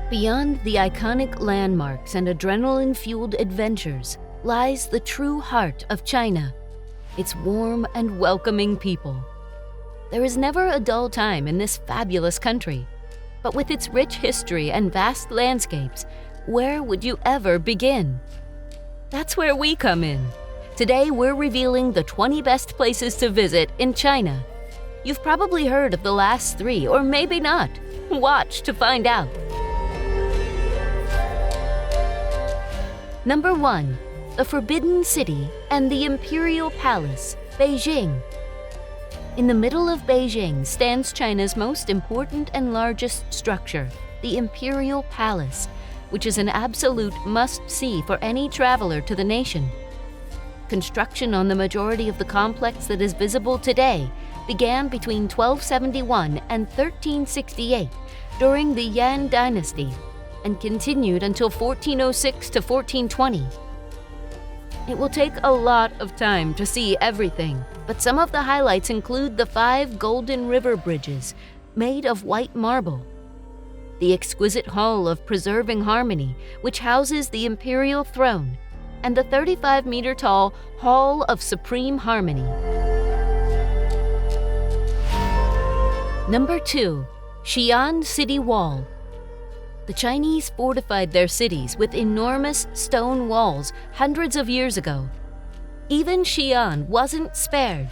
Beyond the iconic landmarks and adrenaline-fueled adventures lies the true heart of China, its warm and welcoming people. There is never a dull time in this fabulous country, but with its rich history and vast landscapes, where would you ever begin? That's where we come in. Today we're revealing the 20 best places to visit in China. You've probably heard of the last 3, or maybe not. Watch to find out. Number 1. The Forbidden City and the Imperial Palace, Beijing. In the middle of Beijing stands China's most important and largest structure, the Imperial Palace, which is an absolute must-see for any traveler to the nation. Construction on the majority of the complex that is visible today began between 1271 and 1368 during the Yuan dynasty and continued until 1406 to 1420. It will take a lot of time to see everything, but some of the highlights include the 5 golden river bridges made of white marble, the exquisite Hall of Preserving Harmony, which houses the imperial throne, and the 35-meter-tall Hall of Supreme Harmony. Number 2. Xi'an City Wall. The Chinese fortified their cities with enormous stone walls hundreds of years ago. Even Xi'an wasn't spared.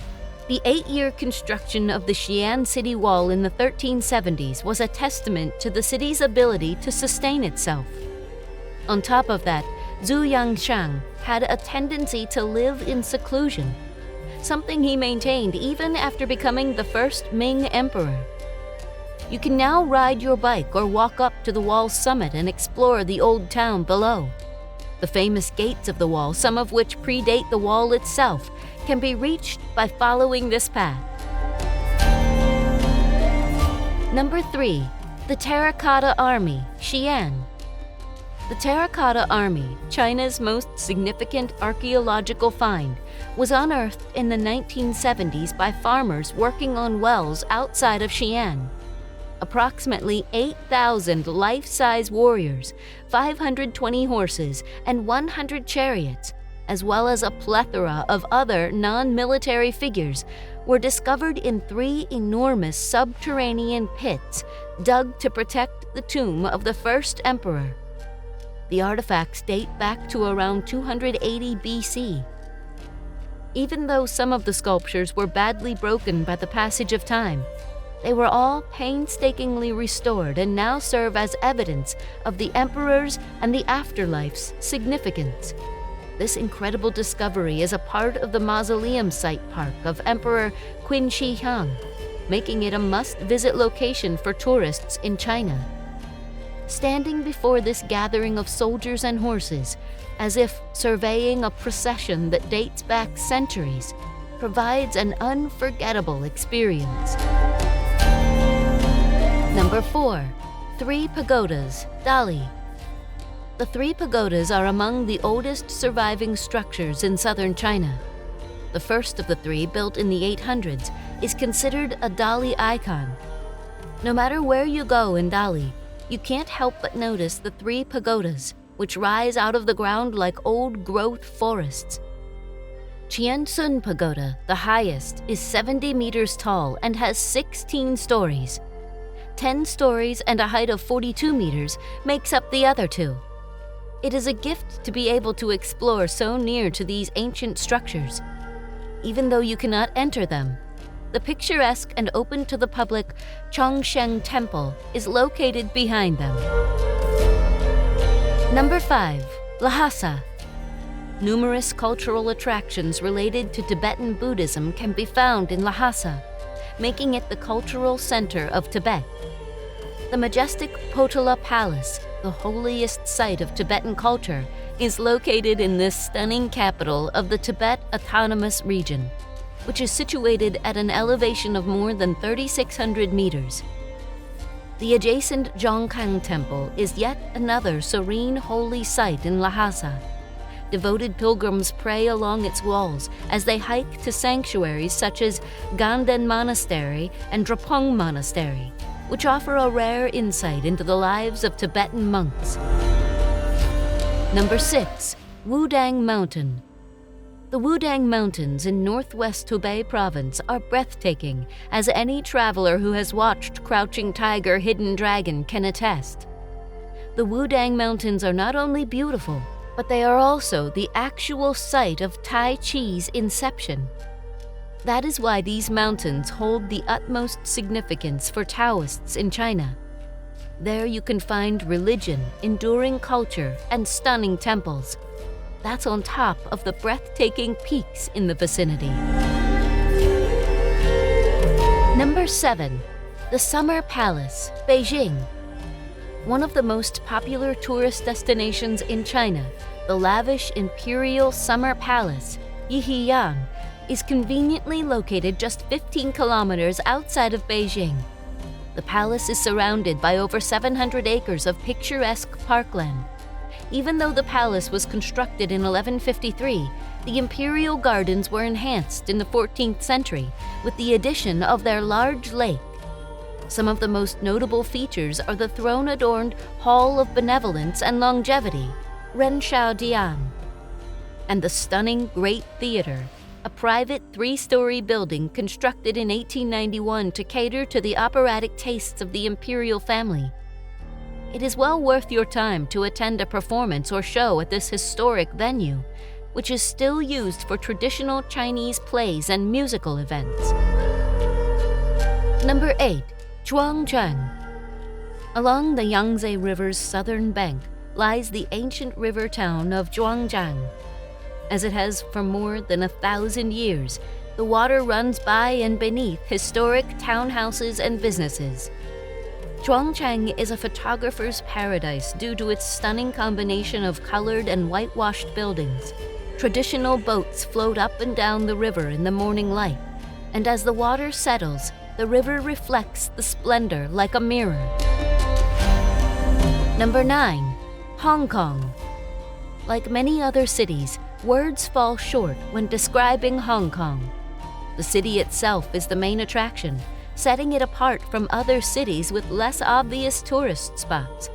The 8-year construction of the Xi'an city wall in the 1370s was a testament to the city's ability to sustain itself. On top of that, Zhouzhuang had a tendency to live in seclusion, something he maintained even after becoming the first Ming emperor. You can now ride your bike or walk up to the wall's summit and explore the old town below. The famous gates of the wall, some of which predate the wall itself, can be reached by following this path. Number 3. The Terracotta Army, Xi'an. The Terracotta Army, China's most significant archaeological find, was unearthed in the 1970s by farmers working on wells outside of Xi'an. Approximately 8,000 life-size warriors, 520 horses, and 100 chariots, as well as a plethora of other non-military figures, were discovered in 3 enormous subterranean pits dug to protect the tomb of the first emperor. The artifacts date back to around 280 BC. Even though some of the sculptures were badly broken by the passage of time, they were all painstakingly restored and now serve as evidence of the emperor's and the afterlife's significance. This incredible discovery is a part of the mausoleum site park of Emperor Qin Shi Huang, making it a must-visit location for tourists in China. Standing before this gathering of soldiers and horses, as if surveying a procession that dates back centuries, provides an unforgettable experience. Number 4. 3 Pagodas, Dali. The 3 pagodas are among the oldest surviving structures in southern China. The first of the 3, built in the 800s, is considered a Dali icon. No matter where you go in Dali, you can't help but notice the 3 pagodas, which rise out of the ground like old-growth forests. Qiansun Pagoda, the highest, is 70 meters tall and has 16 stories. 10 stories and a height of 42 meters makes up the other 2. It is a gift to be able to explore so near to these ancient structures. Even though you cannot enter them, the picturesque and open to the public Chongsheng Temple is located behind them. Number 5. Lhasa. Numerous cultural attractions related to Tibetan Buddhism can be found in Lhasa, making it the cultural center of Tibet. The majestic Potala Palace, the holiest site of Tibetan culture, is located in this stunning capital of the Tibet Autonomous Region, which is situated at an elevation of more than 3,600 meters. The adjacent Zhouzhuang Temple is yet another serene holy site in Lhasa. Devoted pilgrims pray along its walls as they hike to sanctuaries such as Guilin Monastery and Drepung Monastery, which offer a rare insight into the lives of Tibetan monks. Number 6. Wudang Mountain. The Wudang Mountains in northwest Hubei province are breathtaking, as any traveler who has watched Crouching Tiger, Hidden Dragon can attest. The Wudang Mountains are not only beautiful, but they are also the actual site of Tai Chi's inception. That is why these mountains hold the utmost significance for Taoists in China. There you can find religion, enduring culture, and stunning temples. That's on top of the breathtaking peaks in the vicinity. Number 7. The Summer Palace, Beijing. One of the most popular tourist destinations in China, the lavish Imperial Summer Palace, Xi'an, is conveniently located just 15 kilometers outside of Beijing. The palace is surrounded by over 700 acres of picturesque parkland. Even though the palace was constructed in 1153, the imperial gardens were enhanced in the 14th century with the addition of their large lake. Some of the most notable features are the throne-adorned Hall of Benevolence and Longevity, Renshao and the stunning Great Theater, a private 3-story building constructed in 1891 to cater to the operatic tastes of the imperial family. It is well worth your time to attend a performance or show at this historic venue, which is still used for traditional Chinese plays and musical events. Number 8. Zhouzhuang. Along the Yangtze River's southern bank lies the ancient river town of Zhouzhuang. As it has for more than 1,000 years, the water runs by and beneath historic townhouses and businesses. Zhouzhuang is a photographer's paradise due to its stunning combination of colored and whitewashed buildings. Traditional boats float up and down the river in the morning light, and as the water settles, the river reflects the splendor like a mirror. Number 9. Hong Kong. Like many other cities, words fall short when describing Hong Kong. The city itself is the main attraction, setting it apart from other cities with less obvious tourist spots.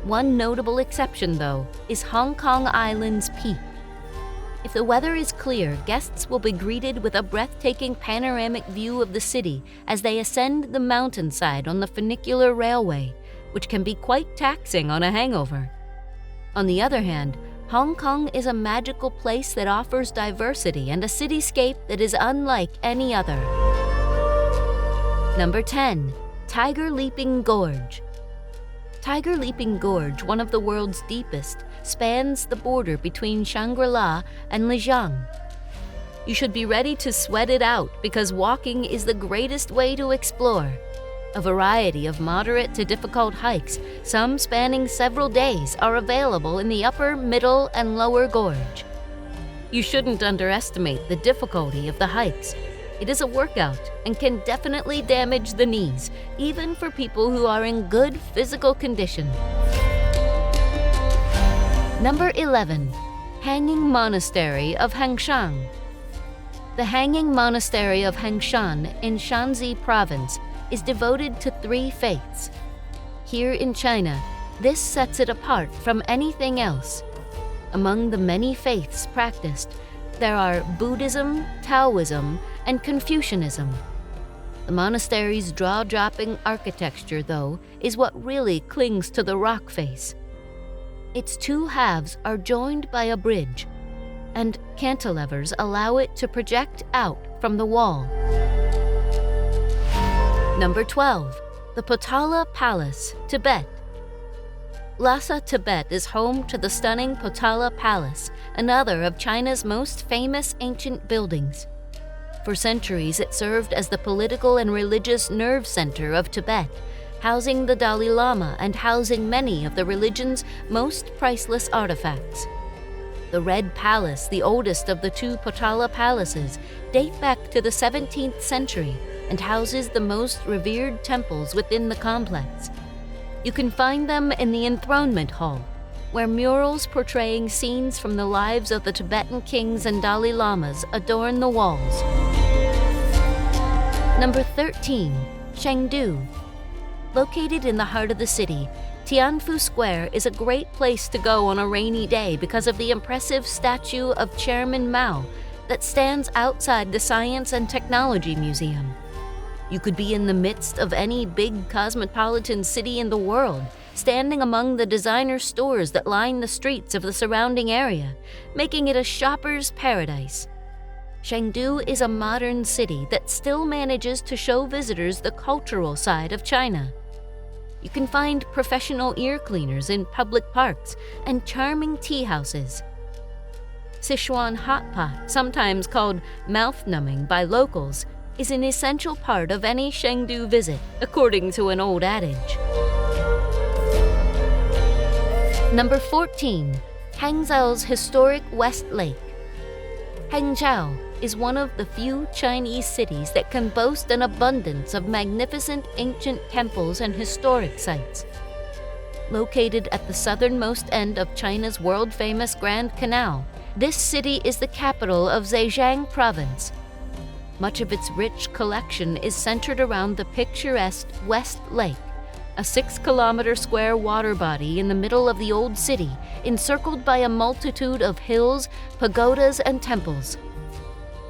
One notable exception, though, is Hong Kong Island's peak. If the weather is clear, guests will be greeted with a breathtaking panoramic view of the city as they ascend the mountainside on the funicular railway, which can be quite taxing on a hangover. On the other hand, Hong Kong is a magical place that offers diversity and a cityscape that is unlike any other. Number 10. Tiger Leaping Gorge. Tiger Leaping Gorge, one of the world's deepest, spans the border between Shangri-La and Lijiang. You should be ready to sweat it out because walking is the greatest way to explore. A variety of moderate to difficult hikes, some spanning several days, are available in the upper, middle, and lower gorge. You shouldn't underestimate the difficulty of the hikes. It is a workout and can definitely damage the knees, even for people who are in good physical condition. Number 11. Hanging Monastery of Hengshan. The Hanging Monastery of Hengshan in Shanxi Province is devoted to 3 faiths. Here in China, this sets it apart from anything else. Among the many faiths practiced, there are Buddhism, Taoism, and Confucianism. The monastery's jaw-dropping architecture, though, is what really clings to the rock face. Its 2 halves are joined by a bridge, and cantilevers allow it to project out from the wall. Number 12. The Potala Palace, Tibet. Lhasa, Tibet is home to the stunning Potala Palace, another of China's most famous ancient buildings. For centuries, it served as the political and religious nerve center of Tibet, housing the Dalai Lama and housing many of the religion's most priceless artifacts. The Red Palace, the oldest of the 2 Potala palaces, date back to the 17th century and houses the most revered temples within the complex. You can find them in the Enthronement Hall, where murals portraying scenes from the lives of the Tibetan kings and Dalai Lamas adorn the walls. Number 13. Chengdu. Located in the heart of the city, Tianfu Square is a great place to go on a rainy day because of the impressive statue of Chairman Mao that stands outside the Science and Technology Museum. You could be in the midst of any big cosmopolitan city in the world, standing among the designer stores that line the streets of the surrounding area, making it a shopper's paradise. Chengdu is a modern city that still manages to show visitors the cultural side of China. You can find professional ear cleaners in public parks and charming tea houses. Sichuan hot pot, sometimes called mouth-numbing by locals, is an essential part of any Chengdu visit, according to an old adage. Number 14. Hangzhou's historic West Lake. Hangzhou is one of the few Chinese cities that can boast an abundance of magnificent ancient temples and historic sites. Located at the southernmost end of China's world-famous Grand Canal, this city is the capital of Zhejiang Province. Much of its rich collection is centered around the picturesque West Lake, a 6-kilometer square water body in the middle of the old city, encircled by a multitude of hills, pagodas, and temples.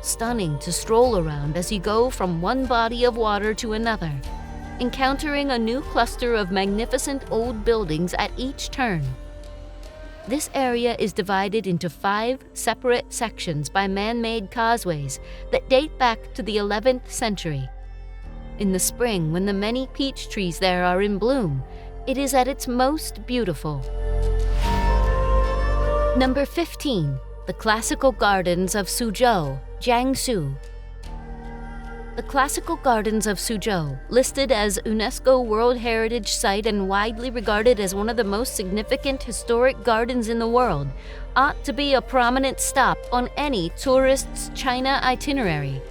Stunning to stroll around as you go from one body of water to another, encountering a new cluster of magnificent old buildings at each turn. This area is divided into 5 separate sections by man-made causeways that date back to the 11th century. In the spring, when the many peach trees there are in bloom, it is at its most beautiful. Number 15. The Classical Gardens of Suzhou, Jiangsu. The Classical Gardens of Suzhou, listed as UNESCO World Heritage Site and widely regarded as one of the most significant historic gardens in the world, ought to be a prominent stop on any tourist's China itinerary.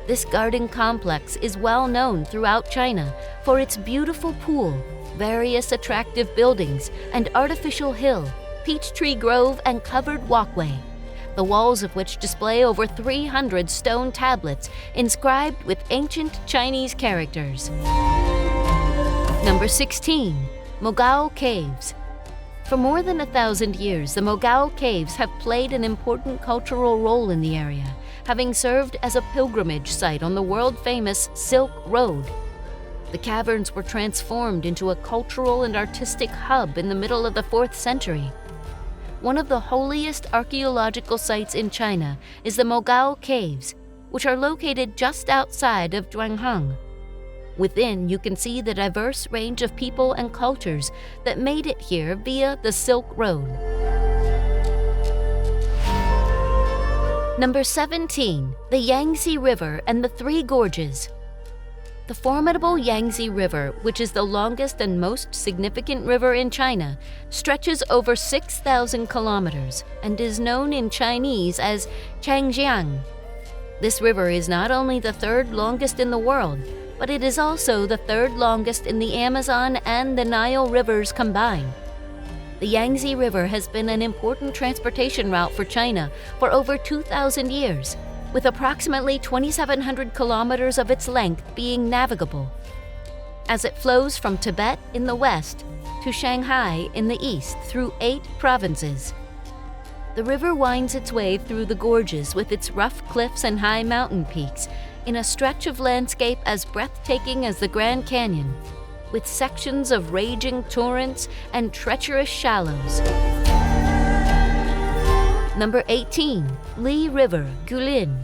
This garden complex is well known throughout China for its beautiful pool, various attractive buildings, and artificial hill, peach tree grove, and covered walkway, the walls of which display over 300 stone tablets inscribed with ancient Chinese characters. Number 16. Mogao Caves. For more than 1,000 years, the Mogao Caves have played an important cultural role in the area, having served as a pilgrimage site on the world-famous Silk Road. The caverns were transformed into a cultural and artistic hub in the middle of the 4th century. One of the holiest archaeological sites in China is the Mogao Caves, which are located just outside of Zhouzhuang. Within, you can see the diverse range of people and cultures that made it here via the Silk Road. Number 17. The Yangtze River and the 3 Gorges. The formidable Yangtze River, which is the longest and most significant river in China, stretches over 6,000 kilometers and is known in Chinese as Changjiang. This river is not only the 3rd longest in the world, but it is also the 3rd longest in the Amazon and the Nile rivers combined. The Yangtze River has been an important transportation route for China for over 2,000 years, with approximately 2,700 kilometers of its length being navigable, as it flows from Tibet in the west to Shanghai in the east through 8 provinces. The river winds its way through the gorges with its rough cliffs and high mountain peaks in a stretch of landscape as breathtaking as the Grand Canyon, with sections of raging torrents and treacherous shallows. Number 18. Li River, Guilin.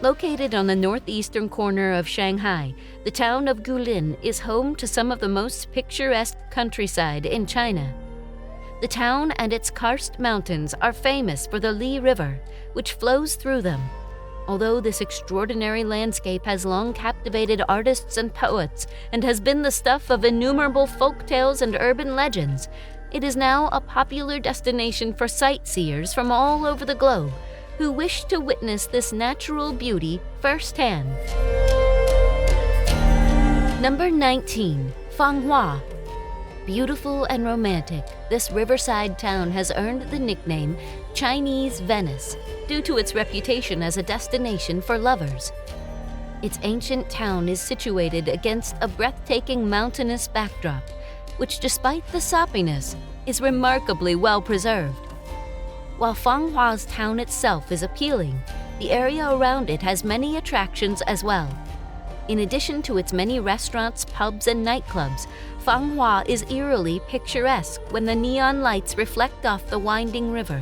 Located on the northeastern corner of Shanghai, the town of Guilin is home to some of the most picturesque countryside in China. The town and its karst mountains are famous for the Li River, which flows through them. Although this extraordinary landscape has long captivated artists and poets and has been the stuff of innumerable folk tales and urban legends, it is now a popular destination for sightseers from all over the globe who wish to witness this natural beauty firsthand. Number 19. Fenghuang. Beautiful and romantic, this riverside town has earned the nickname Chinese Venice due to its reputation as a destination for lovers. Its ancient town is situated against a breathtaking mountainous backdrop, which, despite the soppiness, is remarkably well preserved. While Fenghuang's town itself is appealing, the area around it has many attractions as well. In addition to its many restaurants, pubs, and nightclubs, Fenghuang is eerily picturesque when the neon lights reflect off the winding river.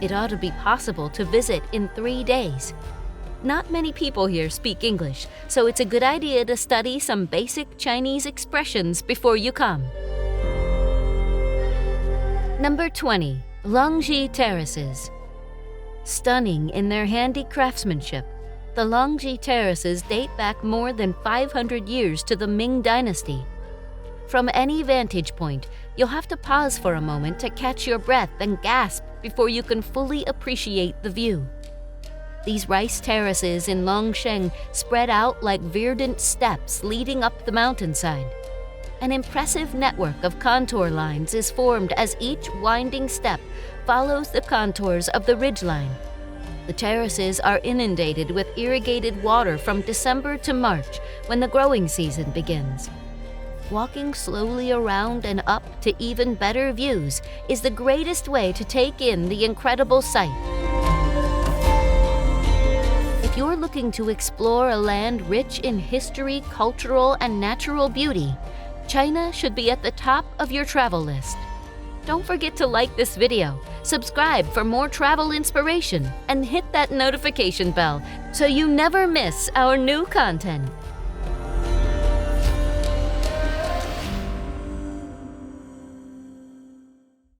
It ought to be possible to visit in 3 days. Not many people here speak English, so it's a good idea to study some basic Chinese expressions before you come. Number 20. Longji Terraces. Stunning in their handy craftsmanship, the Longji Terraces date back more than 500 years to the Ming Dynasty. From any vantage point, you'll have to pause for a moment to catch your breath and gasp before you can fully appreciate the view. These rice terraces in Longsheng spread out like verdant steps leading up the mountainside. An impressive network of contour lines is formed as each winding step follows the contours of the ridgeline. The terraces are inundated with irrigated water from December to March, when the growing season begins. Walking slowly around and up to even better views is the greatest way to take in the incredible sight. If you're looking to explore a land rich in history, cultural, and natural beauty, China should be at the top of your travel list. Don't forget to like this video, subscribe for more travel inspiration, and hit that notification bell so you never miss our new content.